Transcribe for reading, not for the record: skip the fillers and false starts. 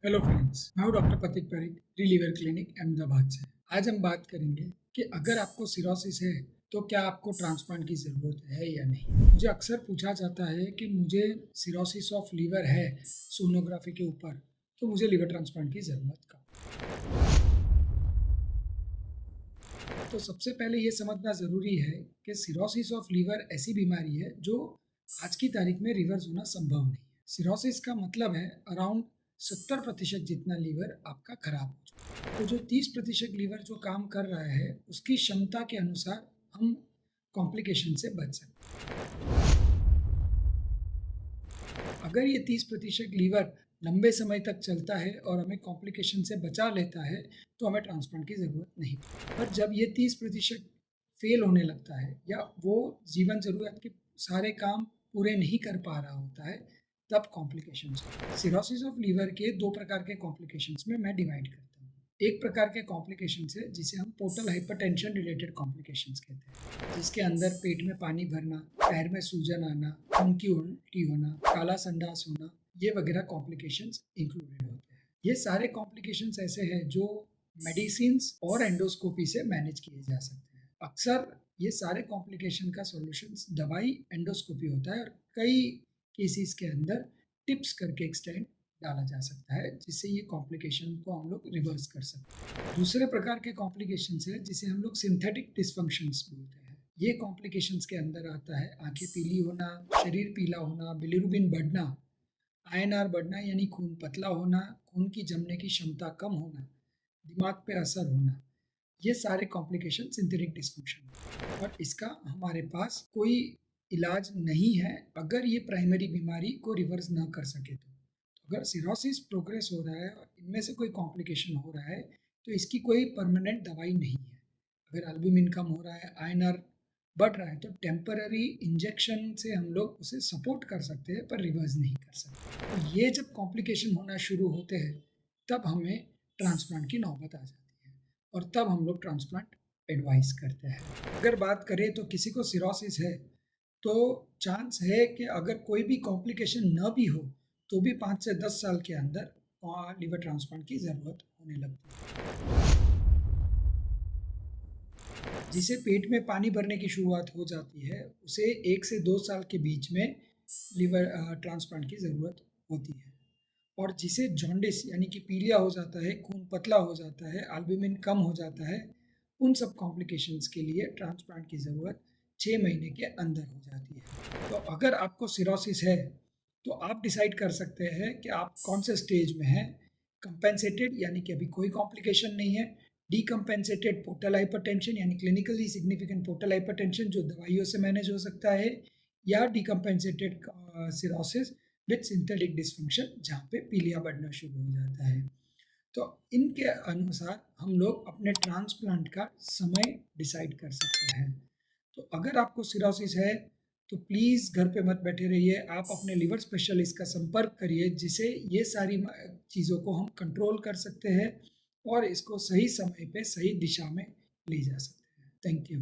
Hello friends, मैं हूं doctor प्रतीक Parikh, liver clinic Ahmedabad से। आज हम बात करेंगे कि अगर आपको सिरोसिस है तो क्या आपको ट्रांसप्लांट की ज़रूरत है या नहीं। मुझे अक्सर पूछा जाता है कि मुझे सिरोसिस ऑफ लीवर है सोनोग्राफी के ऊपर, तो मुझे लीवर ट्रांसप्लांट की ज़रूरत कब। तो सबसे पहले ये समझना ज़रूरी है कि सिरोसिस ऑफ लीवर ऐसी बीमारी है जो आज की तारीख में रिवर्स होना संभव नहीं है। सिरोसिस का मतलब है अराउंड 70% जितना लीवर आपका खराब हो चुका है। तो जो 30% लीवर जो काम कर रहा है उसकी क्षमता के अनुसार हम कॉम्प्लिकेशन से बच सकते हैं। अगर ये 30% लीवर लंबे समय तक चलता है और हमें कॉम्प्लिकेशन से बचा लेता है तो हमें ट्रांसप्लांट की ज़रूरत नहीं। पर जब ये 30% फेल होने लगता है या वो जीवन ज़रूरत के सारे काम पूरे नहीं कर पा रहा होता है, तब कॉम्प्लिकेशंस होते हैं। सिरोसिस ऑफ लीवर के 2 प्रकार के कॉम्प्लिकेशंस में मैं डिवाइड करता हूँ। एक प्रकार के कॉम्प्लिकेशंस है जिसे हम पोर्टल हाइपरटेंशन रिलेटेड कॉम्प्लिकेशंस कहते हैं, जिसके अंदर पेट में पानी भरना, पैर में सूजन आना, खून की उल्टी होना, काला संडास होना, ये वगैरह कॉम्प्लिकेशंस इंक्लूडेड होते हैं। ये सारे कॉम्प्लिकेशंस ऐसे हैं जो मेडिसिन्स और एंडोस्कोपी से मैनेज किए जा सकते हैं। अक्सर ये सारे कॉम्प्लिकेशन का सॉल्यूशंस दवाई एंडोस्कोपी होता है और कई केसेस के अंदर टिप्स करके एक स्टेंट डाला जा सकता है जिससे ये कॉम्प्लिकेशन को हम लोग रिवर्स कर सकते हैं। दूसरे प्रकार के कॉम्प्लिकेशंस है जिसे हम लोग सिंथेटिक डिस्फंक्शंस बोलते हैं। ये कॉम्प्लिकेशंस के अंदर आता है आंखें पीली होना, शरीर पीला होना, बिलिरुबिन बढ़ना, आईएनआर बढ़ना यानी खून पतला होना, खून की जमने की क्षमता कम होना, दिमाग पे असर होना, ये सारे कॉम्प्लिकेशन सिंथेटिक डिस्फंक्शन और इसका हमारे पास कोई इलाज नहीं है अगर ये प्राइमरी बीमारी को रिवर्स ना कर सके तो। अगर सिरोसिस प्रोग्रेस हो रहा है और इनमें से कोई कॉम्प्लिकेशन हो रहा है तो इसकी कोई परमानेंट दवाई नहीं है। अगर एल्बुमिन कम हो रहा है, आईएनआर बढ़ रहा है तो टेम्पररी इंजेक्शन से हम लोग उसे सपोर्ट कर सकते हैं पर रिवर्स नहीं कर सकते। तो ये जब कॉम्प्लिकेशन होना शुरू होते हैं तब हमें ट्रांसप्लांट की नौबत आ जाती है और तब हम लोग ट्रांसप्लांट एडवाइस करते हैं। अगर बात करें तो किसी को सिरोसिस है तो चांस है कि अगर कोई भी कॉम्प्लिकेशन न भी हो तो भी 5 से 10 साल के अंदर लीवर ट्रांसप्लांट की ज़रूरत होने लगती है। जिसे पेट में पानी भरने की शुरुआत हो जाती है उसे 1 से 2 साल के बीच में लीवर ट्रांसप्लांट की ज़रूरत होती है। और जिसे जॉन्डिस यानी कि पीलिया हो जाता है, खून पतला हो जाता है, एल्ब्यूमिन कम हो जाता है, उन सब कॉम्प्लिकेशंस के लिए ट्रांसप्लांट की ज़रूरत 6 महीने के अंदर हो जाती है। तो अगर आपको सिरोसिस है तो आप डिसाइड कर सकते हैं कि आप कौन से स्टेज में हैं। कंपेंसेटेड यानी कि अभी कोई कॉम्प्लिकेशन नहीं है, डीकम्पेंसेटेड पोर्टल हाइपरटेंशन यानी क्लिनिकली सिग्निफिकेंट पोर्टल हाइपरटेंशन जो दवाइयों से मैनेज हो सकता है, या डीकम्पेंसेटेड सिरोसिस विथ सिंथेटिक डिस्फंक्शन जहाँ पे पीलिया बढ़ना शुरू हो जाता है। तो इनके अनुसार हम लोग अपने ट्रांसप्लांट का समय डिसाइड कर सकते हैं। तो अगर आपको सिरोसिस है तो प्लीज़ घर पे मत बैठे रहिए, आप अपने लिवर स्पेशलिस्ट का संपर्क करिए जिसे ये सारी चीज़ों को हम कंट्रोल कर सकते हैं और इसको सही समय पे सही दिशा में ले जा सकते हैं। Thank you.